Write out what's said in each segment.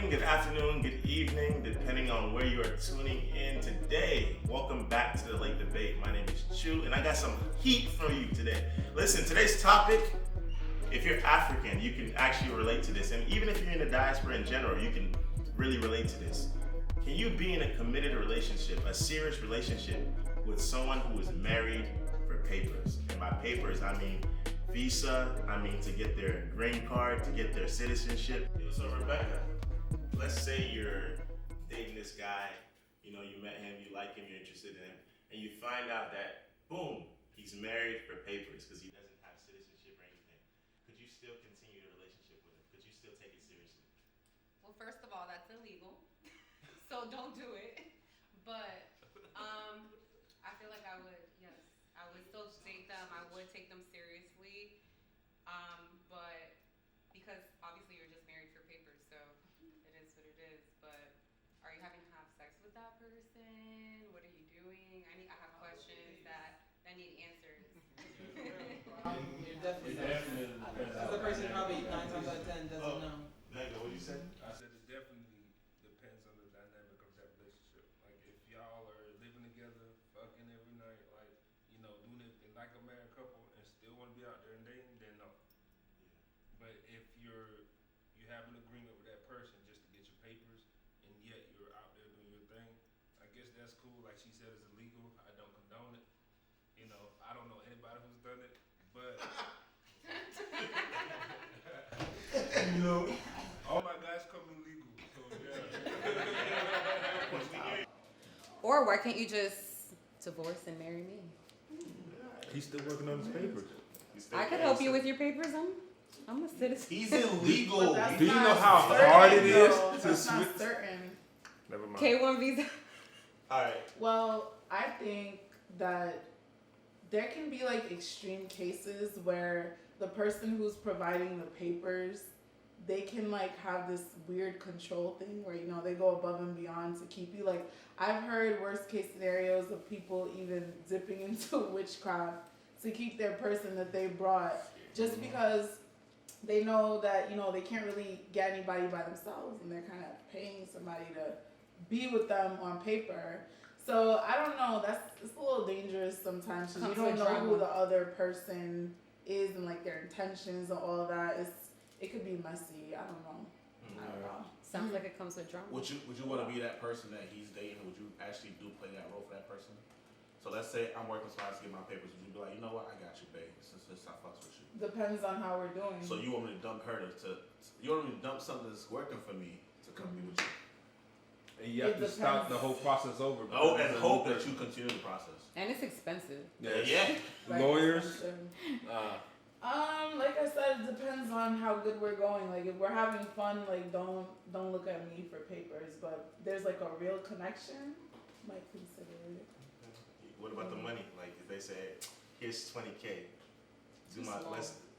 morning, good afternoon, good evening, depending on where you are tuning in today. Welcome back to the Late Debate. My name is Chu, and I got some heat for you today. Listen, today's topic, if you're African, you can actually relate to this. And even if you're in the diaspora in general, you can really relate to this. Can you be in a committed relationship, a serious relationship, with someone who is married for papers? And by papers, I mean visa, I mean to get their green card, to get their citizenship. So Rebecca, let's say you're dating this guy, you met him, you like him, you're interested in him, and you find out that, boom, he's married for papers because he doesn't have citizenship or anything. Could you still continue the relationship with him? Could you still take it seriously? Well, first of all, that's illegal, so don't do it. But I feel like I would still date them. I would take them seriously. But because obviously you're just married for papers, so it is what it is. But are you having to have sex with that person? What are you doing? I have questions that need answers. You're definitely because the person probably 9 times out of 10 doesn't know. Mega, what you say? I said it definitely depends on the dynamic of that relationship. Like if y'all are living together, fucking every night, like doing it like a married couple and still want to be out there and dating, then no. Yeah. But if you have an agreement with that person just to get your papers and yet you're out there doing your thing, I guess that's cool. Like she said, it's illegal. I don't condone it. I don't know anybody who's done it, but all my guys come illegal. So yeah. Or why can't you just divorce and marry me? He's still working on his papers. I could help you with your papers. I'm a citizen. He's illegal. Do you know how hard it is to That's switch? not certain. Never mind. K1 visa. All right. Well, I think that there can be like extreme cases where the person who's providing the papers, they can like have this weird control thing where they go above and beyond to keep you. Like I've heard worst case scenarios of people even dipping into witchcraft to keep their person that they brought just because they know that they can't really get anybody by themselves and they're kind of paying somebody to be with them on paper. So I don't know, it's a little dangerous sometimes because you don't know who the other person is and like their intentions and all of that. It could be messy. I don't know. I don't know. Sounds like it comes with drama. Would you want to be that person that he's dating? Would you actually do play that role for that person? So let's say I'm working so hard to get my papers. Would you be like, you know what, I got you, babe. Since I fucks with you. Depends on how we're doing. So you want me to dump her you want me to dump something that's working for me to come be with you? And you have to start the whole process over. Oh, and hope that you continue the process. And it's expensive. Yeah. Like, Lawyers. Like I said, it depends on how good we're going. Like if we're having fun, like don't look at me for papers. But there's like a real connection, might consider it. What about the money? Like if they say, here's $20K.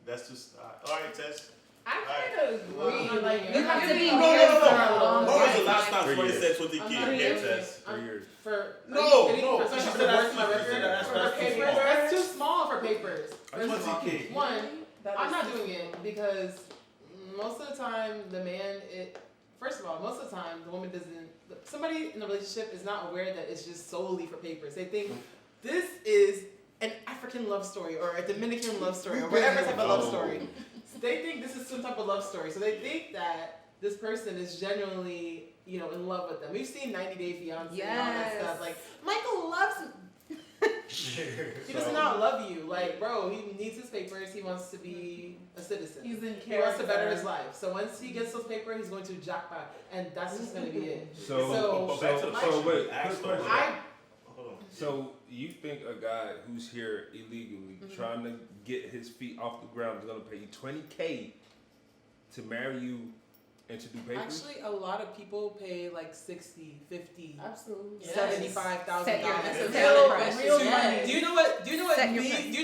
That's just all right, Tess. I kind of agree. Like You have to be married married for for a long When was the time. last time 3 somebody years. said $20K? Here, Tess. 3 years. No. That's too small for papers. $20K. One, That I'm is not too doing it because most of the time first of all, most of the time the woman somebody in the relationship is not aware that it's just solely for papers. They think this is an African love story or a Dominican love story or whatever type of love story. So they think this is some type of love story. So they think that this person is genuinely, in love with them. We've seen 90 Day Fiancé and all that stuff. Like, Michael loves He does not love you. Like, bro, he needs his papers. He wants to be a citizen. He's in He wants to better his life. So once he gets those papers, he's going to jackpot. And that's just going to be it. So wait, quick question. Hold on. So you think a guy who's here illegally, trying to get his feet off the ground, is going to pay you $20K to marry you and to do papers? Actually, a lot of people pay like $60, $50, Absolutely. $75,000. Real money. Do you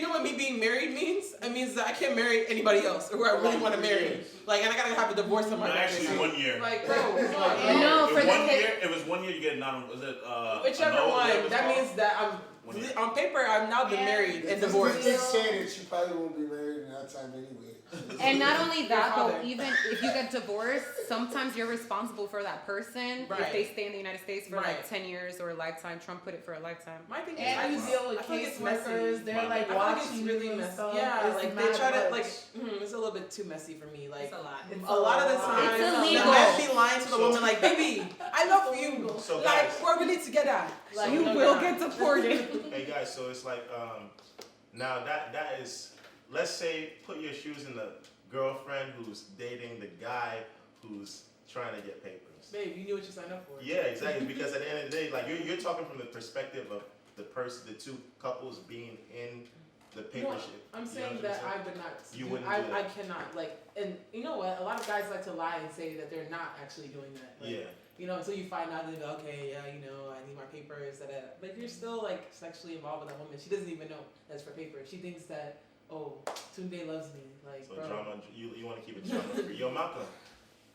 know what me being married means? It means that I can't marry anybody else or who I really want to marry. Like, and I gotta have a divorce on my record. Actually, 1 year. Like, bro, come on. No, for the It was 1 year. You get whichever one. annul, That means that I'm On paper, I've now been married and divorced. Just saying that she probably won't be married in that time anyway. And not only that, Your but father. even if you get divorced, sometimes you're responsible for that person Right. if they stay in the United States for Right. like 10 years or a lifetime. Trump put it for a lifetime. My thing is, And I you just deal with I feel like it's caseworkers. messy. They're like I feel like it's watching really you and messy. stuff. Yeah, It's like they mad try to much. it's a little bit too messy for me. Like It's a lot. a lot of the It's time, the illegal. man be lying to the woman like, "Baby, I love you. So Like guys- we're really together." Like You no, will you're get not. deported. Hey guys, so it's like now that is, let's say put your shoes in the girlfriend who's dating the guy who's trying to get papers. Babe, you knew what you signed up for. Yeah, exactly. Because at the end of the day, like you're talking from the perspective of the person, the two couples being in the paper No, shit. I'm You know saying what that saying? I would not. You do- wouldn't I, do that. I cannot like, and you know what? A lot of guys like to lie and say that they're not actually doing that. Like, Yeah. You know, until you find out, they go, okay, yeah, you know, I need my papers. But you're still like sexually involved with that woman. She doesn't even know that's for paper. She thinks that, oh, Tunde loves me. Like, So bro. drama, you want to keep it drama free. Yo, Malcolm,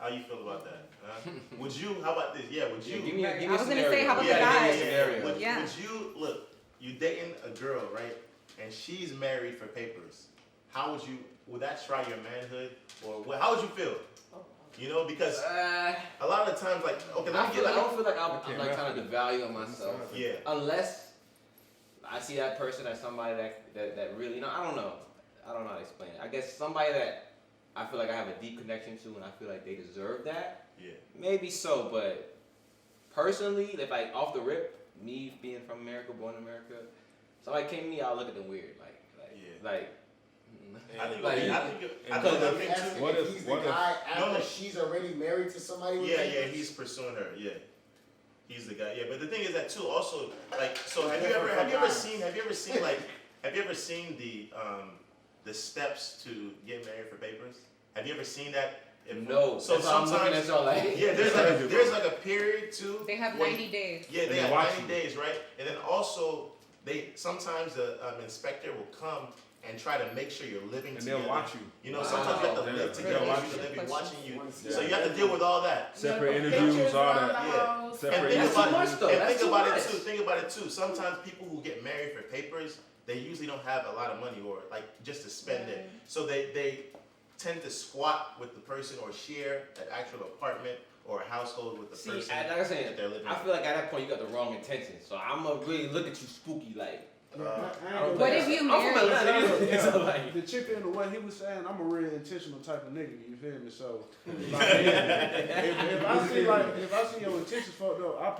how you feel about that? Huh? Would you? How about this? Yeah, would you? Give me a I was gonna scenario. say, how about yeah, the yeah, guys? yeah, Scenario. Would, Yeah. would you look? You dating a girl, right? And she's married for papers. How would you? Would that try your manhood, or what? How would you feel? You know, because a lot of the times, like, okay, let I me feel get like I don't feel like I'm Okay, like right. trying to devalue on myself. yeah. Unless I see that person as somebody that really, I don't know. I don't know how to explain it. I guess somebody that I feel like I have a deep connection to and I feel like they deserve that. Yeah. Maybe so, but personally, if like off the rip, me being from America, born in America, somebody came to me, I'll look at them weird. I think. Like, I think Asking too. What if if- he's what the if- guy No, after no. she's already married to somebody with Yeah, papers? he's pursuing her. Yeah, he's the guy. Yeah, but the thing is that too. Also, like, so have you ever seen the steps to get married for papers? Have you ever seen that? no. So That's why I'm looking sometimes, at y'all like. yeah, there's like a period too. They have where 90 days. Yeah, they And have they watch 90 you. days, right? And then also, sometimes the inspector will come and try to make sure you're living And together. they'll watch you. You know, sometimes you have to Wow. live Yeah. together. They'll Watch watch you. you. They'll be watching you. Yeah. So you have to deal with all that. Separate Yeah, interviews, pictures all around that. the Yeah. house. And That's think too about much, it. though. And That's think too about it much. too. Think about it too. Sometimes people who get married for papers, they usually don't have a lot of money or like just to spend it. So they tend to squat with the person or share an actual apartment or a household with the See, person like I said, that they're living I feel like at that point you got the wrong intentions. So I'm gonna really look at you spooky like. What if you I'm from marry? Atlanta, so like. The chip into what he was saying, I'm a real intentional type of nigga, you feel me? So if I see your intentions fucked up,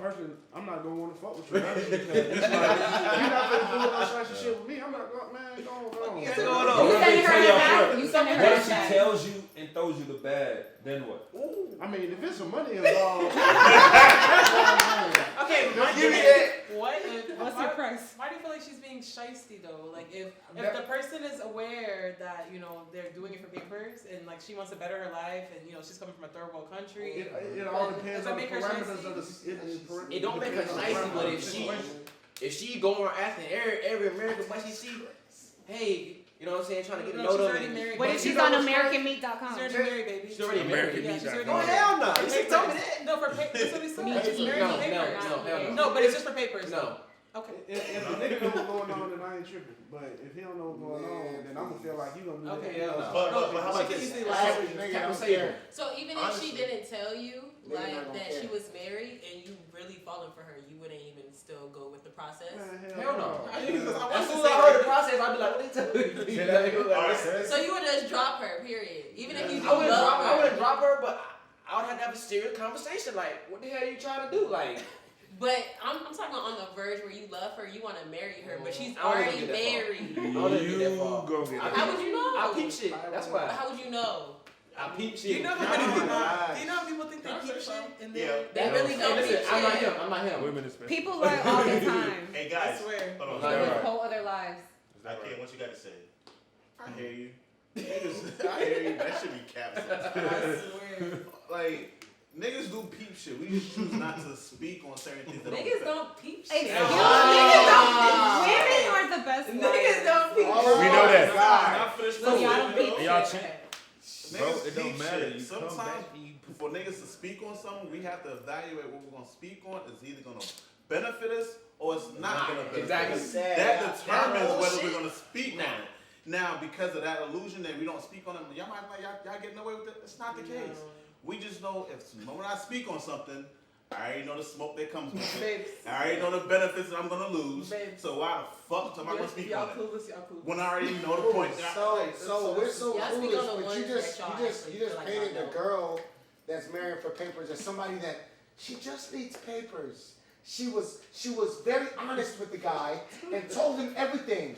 I'm not gonna wanna fuck with you. Honestly, because it's like, you're not gonna do all sorts of shit with me. I'm not gonna, man, go on. What's going on? You sending her Tell back? y'all You sending her What if she back? tells you and throws you the bag? Then what? I mean, if it's some money involved, Okay, Give me that. What's your price? Why do you feel like she's being shiesty though? Like if the person is aware that they're doing it for papers and like she wants to better her life and she's coming from a third world country. it all depends Does it on the make her parameters of shiesty? the. It don't make her shiesty, but if she going around asking every American what she see, hey, you know what I'm saying, trying to get to No, know she's them. already and- married. What But if you she's know on what's AmericanMeat.com? She's already married, baby. She's already married. Yeah, she's already Oh married. hell no! For You papers. told me that. No, for papers. That's what we said. Me She's too. married No, for no, papers. no, hell no. No, but it's just for papers. No. Okay. If the nigga know what's going on, then I ain't tripping. But if he don't know what's going on, then I'm gonna feel like you gonna do Okay, that. hell no. But how about She this? easily Average lies. nigga Captain don't Saber. care. So even if Honestly. she didn't tell you Nigga not gonna that care. she was married and you really falling for her, you wouldn't even still go with the process? Hell no. I As think soon it's- as I heard the process, I'd be like, what they tell you? Say that again. Like, So you would just drop her, period. Even if you do I wouldn't love drop. I wouldn't her. drop her, but I would have to have a serious conversation. Like, what the hell are you trying to do? Like, But I'm talking on the verge where you love her, you want to marry her, but she's I don't wanna already get that far. married. I don't get that far. go get How would you know? I peep shit. That's why. How would you know? I peep Do shit. you know how many people? Nice. Do you know how people think they keep shit and Yeah. then They really Hey, don't listen, peep I'm not shit. him. I'm not him. Women is People lie all the time. Hey I guys, swear. hold on. Like, They Right. live whole other lives. I can't. What you got to say? I hear you. Niggas, I hear you. That should be capped. I swear. Like, niggas do peep shit. We just choose not to speak on certain things. That Niggas don't peep shit. Excuse me, Ah. women are the best Niggas liars. don't peep Oh, We know that. God. Not for this So y'all don't peep Y'all shit. cheat. Bro, Niggas it don't peep matter. shit. You come Sometimes back and you for niggas to speak on something, we have to evaluate what we're gonna speak on. It's either gonna benefit us or it's not gonna benefit Exactly. us. That determines whether we're gonna speak on it. Now, because of that illusion that we don't speak on it, y'all might like y'all getting away with it. It's not the case. We just know if the moment I speak on something, I already know the smoke that comes with it. I already know the benefits that I'm gonna lose. So why the fuck am I gonna speak on it? When I already know the point. So we're so Y'all speak foolish, on the but you ones just that y'all you just actually you just feel like painted y'all the know. girl that's marrying for papers as somebody that she just needs papers. She was very honest with the guy and told him everything.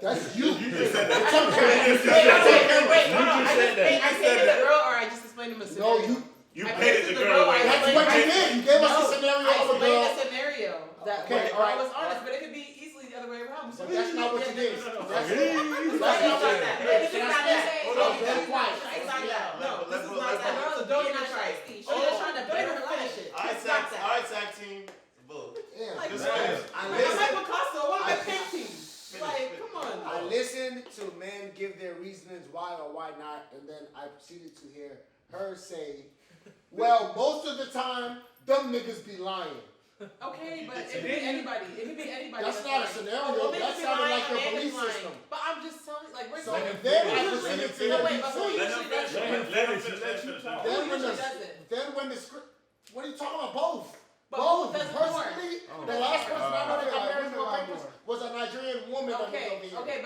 That's you. You just said that. It's okay. Wait, hold on. You just said that. I painted the girl, or I just explained him a No, scenario. You I painted the painted girl like That's what you did. You gave us a scenario I of a explained girl. a scenario that Okay, where alright. I was honest, but it could be easily the other way around. But that's not what you did. No. That's This is not that. This is not that. Hold on, very quiet. It's not that. No, this is not Let's- that. let's- So don't even try it. She's just trying to better her life. It's not that. All right, tag team. Bull. Yeah. Like, Just what? finish. I I'm listen. like Picasso. What am I I- painting? Like, come on. I listened to men give their reasons why or why not, and then I proceeded to hear her say, well, most of the time, them niggas be lying. Okay, but it could be anybody. It could be anybody. That's not a lying. scenario. Well, That niggas be sounded lying, like your a man belief is lying. system. But I'm just telling, like, we're So saying. then who I usually- proceeded to No, hear wait, you but who say, usually does it? then when usually the does it? then when the script, what are you talking about? Both. But Both. who does it more? Personally, the last person I know that got married for women lie papers more. was a Nigerian woman that was over Okay, here. okay,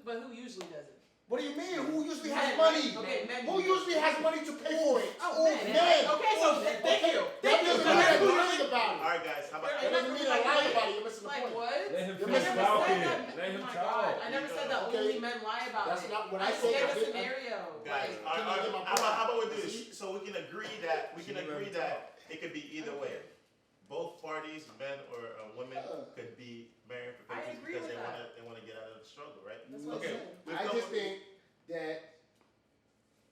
but who usually does it? What do you mean? Who usually Men, has money? Okay, men. Who usually has money to pay for it? Oh, men. Men. Okay, so thank you. That Thank you. doesn't So mean that's that who you're really. lying about All it. right, guys. How about It doesn't mean you're lying about it. You're missing the Like point. what? Let him You're I finish missing never the talking. said that. Let him Oh my talk. God, I never said that Okay. only men lie about That's it. not what I I said. gave I a did- scenario. Guys, Like, all right, Can I get my how about we point? do this? So we can agree that it could be either way. Both parties, men or women, could be married for I papers agree because with they that. want to get out of the struggle, right? That's what Okay. I said. we've I come just with- think that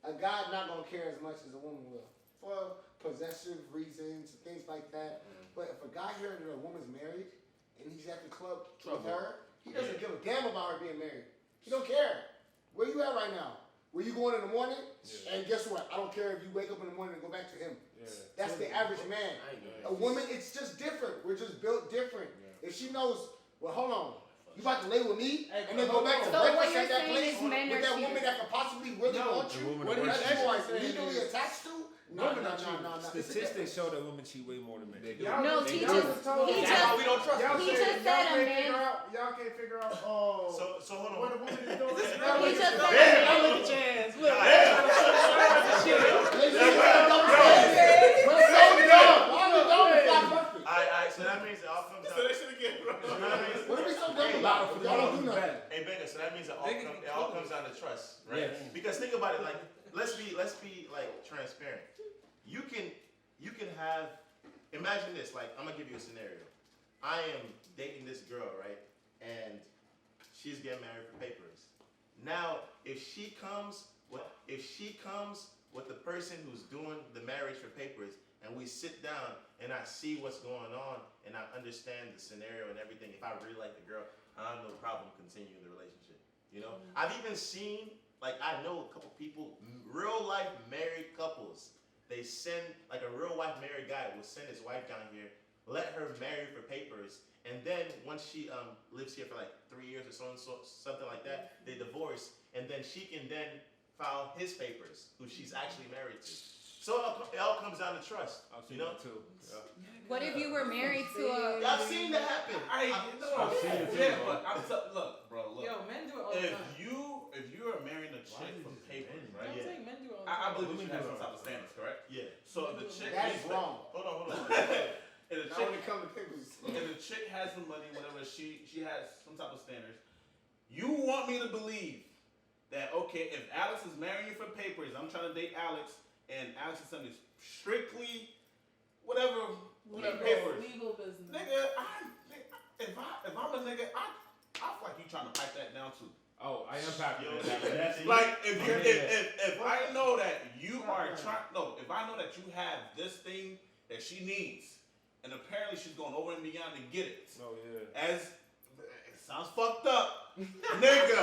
a guy not gonna care as much as a woman will for possessive reasons and things like that. But if a guy hearing that a woman's married and he's at the club with her, he doesn't give a damn about her being married. He don't care. Where you at right now? Where you going in the morning? And guess what? I don't care if you wake up in the morning and go back to him. That's the average man. A woman, it's just different. We're just built different. If she knows, well, hold on, you about to lay with me and then go back to So what breakfast you're at that saying place is men with are that woman cheaters. that could possibly really want you, What that he's you are actually saying legally is attached to? No. Statistics show that women cheat way more than men. No, he Y'all just- just told he us- just- we don't trust y'all he said just said a can't man- figure out. Y'all can't figure out. So hold what a on. woman is doing. He just said Damn. a Look man. at We're so dumb. Why are we dumb? It's not perfect. Alright, so that means it all comes down. What are we so dumb about? Y'all don't do nothing. Hey, Bega, so that means it all comes down to trust, right? Yes. Because think about it, like let's be like transparent. You can have, imagine this, like I'm gonna give you a scenario. I am dating this girl, right? And she's getting married for papers. Now, if she comes with the person who's doing the marriage for papers, and we sit down and I see what's going on and I understand the scenario and everything, if I really like the girl, I have no problem continuing the relationship. You know, I've even seen, like, I know a couple people, real life married couples. They send, like, a real life married guy will send his wife down here, let her marry for papers, and then once she lives here for like 3 years or something like that, they divorce, and then she can then file his papers, who she's actually married to. So it all comes down to trust. I've You seen know? that too. What if you were married to a? I've seen that happen. Look, bro, look. Yo, men do it all the If time. you are marrying a chick for papers, right? I'm saying men do it all the I time. believe you have some type of standards, correct? Yeah. So if the chick That is wrong. Hold on. If the Not chick when it comes to papers. if the chick has some money, whatever, she has some type of standards. You want me to believe that, okay, if Alex is marrying you for papers, I'm trying to date Alex, and Alex is sending strictly whatever papers. Legal business. Nigga, if I'm a nigga, I feel like you trying to pipe that down too. Oh, I am packing Yo, that. That's Like if I know that you are trying, no, if I know that you have this thing that she needs, and apparently she's going over and beyond to get it. Oh yeah. As sounds fucked up. Nigga,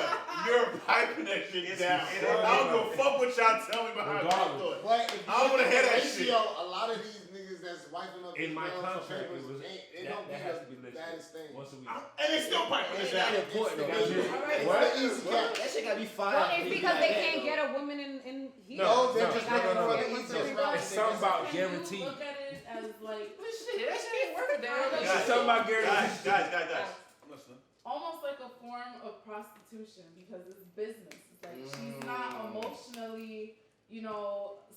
you're piping that shit down. I don't give a fuck what y'all tell me behind closed doors. But if you I don't look wanna at hear the that ratio, a lot of these niggas that's wiping up In these my girls for contract, papers, it was it don't that be has the to be listed baddest thing. once a week. And they still piping this It's not down. important though. It's the easy cap. That shit gotta be fine. Well, it's because they can't get a woman in here. No, they're no, just no, looking no, for no. the easiest It's route. It's something about Can guaranteed. you look at it as like That shit ain't worth it, It's Guys, something about guaranteed. Guys. I'm listening. almost like a form of prostitution because it's business. It's like she's not emotionally,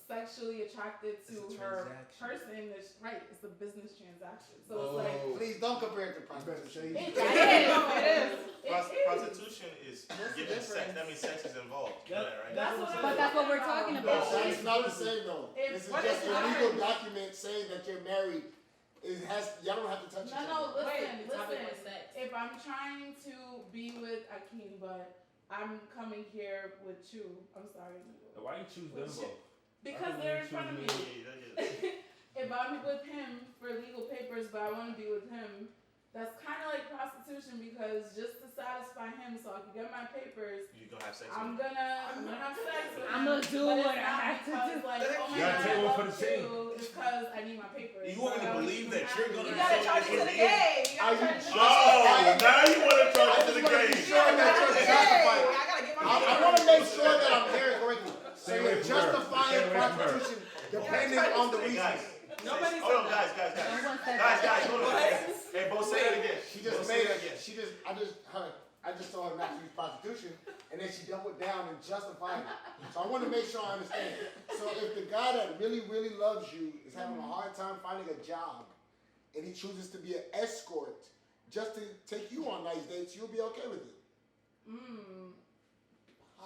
sexually attracted to It's a her transaction. person. Right, it's a business transaction. So it's like Please don't compare it to prostitution. it It is. Prostitution is giving sex. That means sex is involved. You know that, right? But that's what we're talking No, about. that's not the same though. This is What just is a ours? legal document saying that you're married. Y'all don't have to touch each No, other. listen, the topic listen. was sex. If I'm trying to be with Akeem, but I'm coming here with you, I'm sorry. Why you choose them both? Because Why they're in you front of me. Yeah. If I'm with him for legal papers, but I want to be with him, that's kind of like prostitution because just to satisfy him so I can get my papers, You gonna have sex I'm with me? gonna have sex with him. I'm gonna do but what it's I not have to because, do. like, oh my You gotta God, take I one for love the team. you. It's because I need my papers. You want me to So believe that I'm you're happy. gonna You be gotta so charge it to the disobedient? game. You Are gotta you charge it to the Oh, now you want to I charge it just to the want to be game. sure that you're justifying. I gotta get my I want to make sure that I'm hearing correctly. So Stay away you're from her. justifying Stay away from her. prostitution depending on the Hey, guys. reason. Nobody Hold on, said that. guys. No one said Guys, that. hold on. Hey, both say it again. She just Both made say it. I just told her not to use prostitution, and then she doubled down and justified it. So I want to make sure I understand. So if the guy that really, really loves you is having a hard time finding a job, and he chooses to be an escort just to take you on nice dates, you'll be okay with it.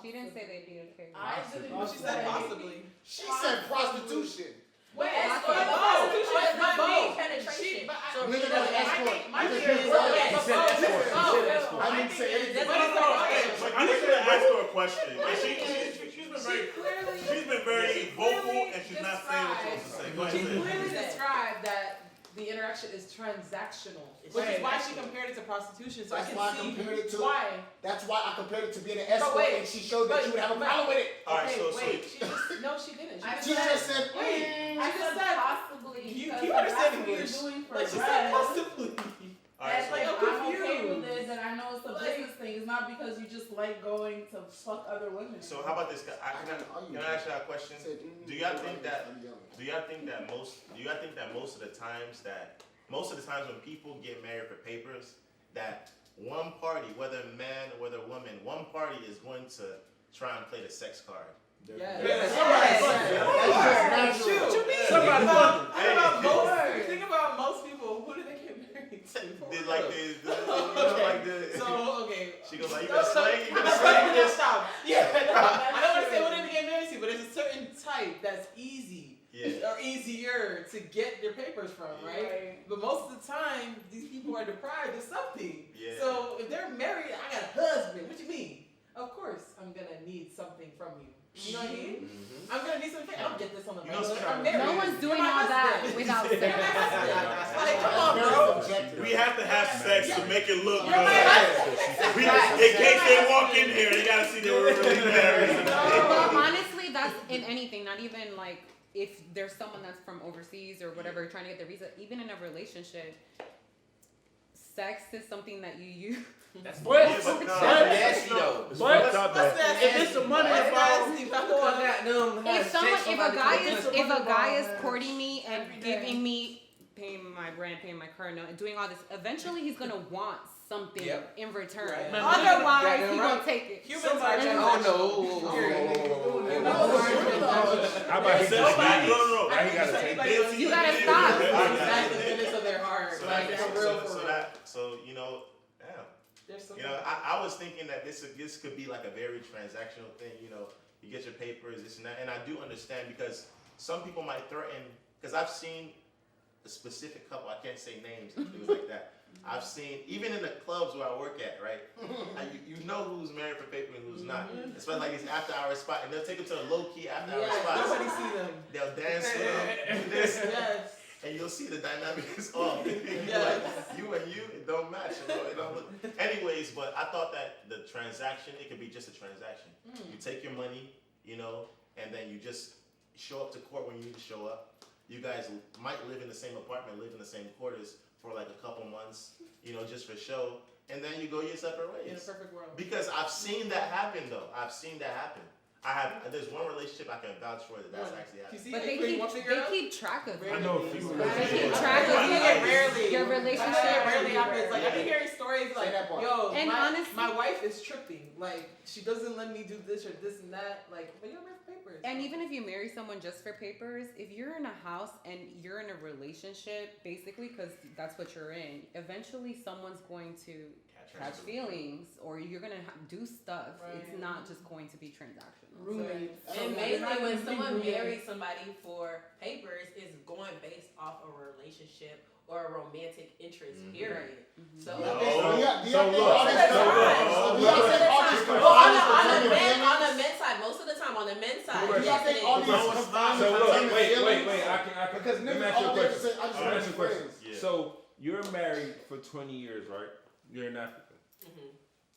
She didn't say they'd be okay. I didn't. She said possibly. She said prostitution. Wait, Escort, escort, prostitution does not mean both. penetration. So Nigga, she that's doesn't- escort. My Nigga, thing is, you're right. He said escort. He said escort. I didn't say anything. That's what he said. But I need to ask her a question. And she's been very vocal, and she's not saying what she's supposed to say. Go She ahead. clearly described that the interaction is transactional, which is why she compared it to prostitution. So That's I why I can compared it see to- why. That's why I compared it to being an But escort, wait, and she showed that but- you would have a but- problem with it. All right, Okay, so wait. She just no, she didn't. I She just said, I just said possibly. You because keep that's understanding what you're English. doing for Like she bread. said, possibly. All right, And so like I'm I'm okay confused. with it, and I know it's a business thing. It's not because you just like going to fuck other women. So how about this? Can I ask you a question? Do y'all think that most of the times when people get married for papers, that one party, whether a man or whether a woman, one party is going to try and play the sex card? Yes. That's just natural. What you mean? Somebody Think about most. Think about most people. Who do they get married to? They like the So okay. She goes like, you No, gonna so- slay? You gonna slay this? Stop. Yeah. No, I don't want to say who they get married to, but there's a certain type that's easy. Yeah. Or easier to get their papers from, right? But most of the time, these people are deprived of something. Yeah. So if they're married, I got a husband. What you mean? Of course, I'm gonna need something from you. You know what I mean? I'm gonna need something. I don't get this on the You know, regular. I'm married. No one's doing You're my all that husband. without You're sex. my husband. Like, come on, Very bro. subjective. We have to have sex to make it look You're my good. husband. In case they walk in here, they gotta see they were really married. Well, honestly, that's in anything, not even like if there's someone that's from overseas or whatever trying to get their visa, even in a relationship, sex is something that you use. That's But- Yeah, but no, Nasty though. It's But- fucked up, What's though. that? If it's the money What's involved, nasty? If If a guy is Every courting me and Every day. giving me, paying my rent, paying my car note, and doing all this, eventually he's gonna want something Yep. in return. Right. Otherwise, Goddamn he right. won't take it. Humans are Oh How about he just leave? No. Why he gotta take it? You gotta stop. Exactly, the goodness of their heart. So Like, for real, for real. so you know, damn. There's You know, I was thinking that this could be like a very transactional thing. You know, you get your papers, this and that, and I do understand because some people might threaten. Because I've seen a specific couple, I can't say names and things like that. I've seen even in the clubs where I work at, right? You know who's married for paper and who's not. Especially like it's after hour spot, and they'll take them to a low key after hour Yes, spot. nobody see them. They'll dance with them, do this. Yes. and you'll see the dynamic is off. Yes. Like, you and you, it don't match. It don't look. Anyways, but I thought that the transaction, it could be just a transaction. You take your money, and then you just show up to court when you need to show up. You guys might live in the same apartment, live in the same quarters for like a couple months, just for show, and then you go your separate ways. In a perfect world. Because I've seen that happen, though. There's one relationship I can vouch for that's actually happening. But they keep track of I know a few They keep relationships. track of Rarely. your relationship. It rarely happens. Like, I've been hearing stories like, that part. yo, And honestly- my wife is tripping. Like, she doesn't let me do this or this and that. Like, but you don't have papers. And even if you marry someone just for papers, if you're in a house and you're in a relationship, basically, because that's what you're in, eventually someone's going to catch feelings, or you're gonna do stuff. Right. It's not just going to be transactional. Roommates. And mainly when someone marries somebody for papers, it's going based off a relationship or a romantic interest, period. So, No. on the men's side, most of the time on the men's side, Do y'all think all these combined So look, entertainment wait. feelings? I can. Because Let me niggas ask you a all there question. say, I just Let me want ask you a question. friends. Yeah. So you're married for 20 years, right? You're in Africa.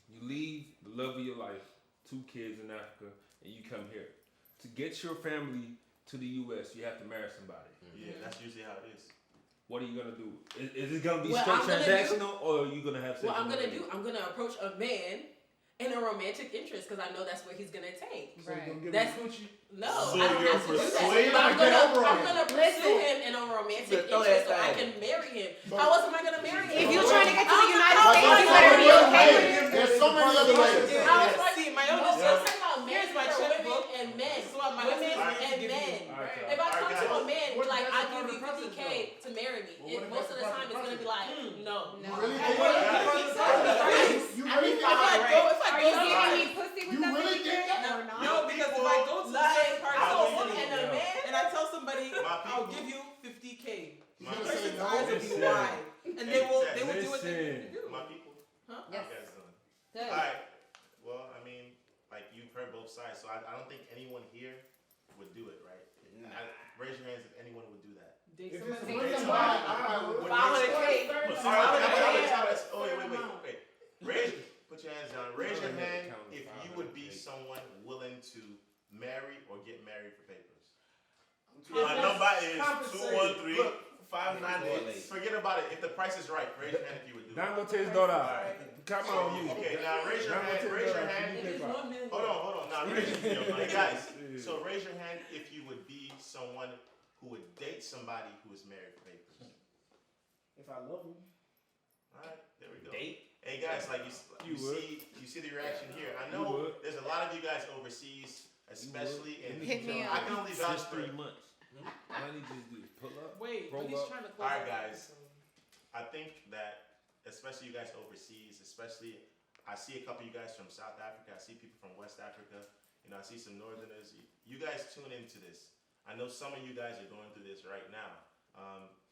You leave the love of your life, 2 kids in Africa, and you come here. To get your family to the U.S., you have to marry somebody. Yeah, that's usually how it is. What are you gonna do? Is it gonna be What straight I'm gonna transactional, or are you gonna have sex? what I'm with gonna them? do, I'm gonna approach a man in a romantic interest because I know that's what he's gonna take. So you gonna give That's- me coochie? No, So I don't you're have to do that. persuading But him to get over I'm on gonna him. pursue Listen. him in a romantic Throw interest so that I thing. can marry him. So- How else am I gonna marry him? If you're trying to get to the United How States, else you am I better gonna be marry okay him? with There's so many other ways. How else am I See, my No, oldest I'm son. talking about Here's marriage my for checkbook. women and men. This is what my Women husband and is men. giving me. Alright, If I come Alright, to a guys. man, What like, if I that's give not you the process, 50K to marry me, Well, what if most of that's the not time the it's gonna be like, no. No. Really Hey, think guys. You I really mean, think if I that? go, if I Are go you giving somewhere, me pussy with You that really 50K think that? or not? No, because if I go to the like, same party I'm a I'll woman and a Yeah. man. and I tell somebody, My I'll people. give you 50K, My the gonna people. say person's no? eyes will be Listen. wide, and they will do what they Listen. need to do. My people. Huh? Yes. You guys done. Good. All right. Well, I mean, like you've heard both sides, so I don't think anyone here would do it, right? Raise your hands if anyone would do that. Date If somebody. it's Date a somebody. Would 500K. All right, oh, wait. Put your hands down. Raise your hand if you would be someone willing to marry or get married for papers. My number is 213-598. Forget about it. If the price is right, raise your hand if you would do it. Dangote's daughter. Alright. Come on, you. Okay, now raise your hand. Raise your hand. It is 1 million. Hold on. Now raise your hand. Hey guys, so raise your hand if you would be someone who would date somebody who is married for papers. If I love him. Alright, there we go. Date? Hey guys, like you would. see the reaction here. I You know would. there's a lot of you guys overseas, especially in. Hit me I up. can only vouch Just for. 3 months. All I need you to do is pull up. Wait, Roll but he's up. trying to close Alright, out the guys. episode. I think that, especially you guys overseas, especially I see a couple of you guys from South Africa. I see people from West Africa. I see some Northerners. You guys tune into this. I know some of you guys are going through this right now.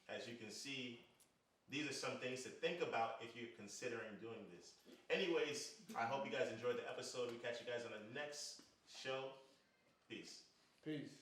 As you can see, these are some things to think about if you're considering doing this. Anyways, I hope you guys enjoyed the episode. We catch you guys on the next show. Peace. Peace.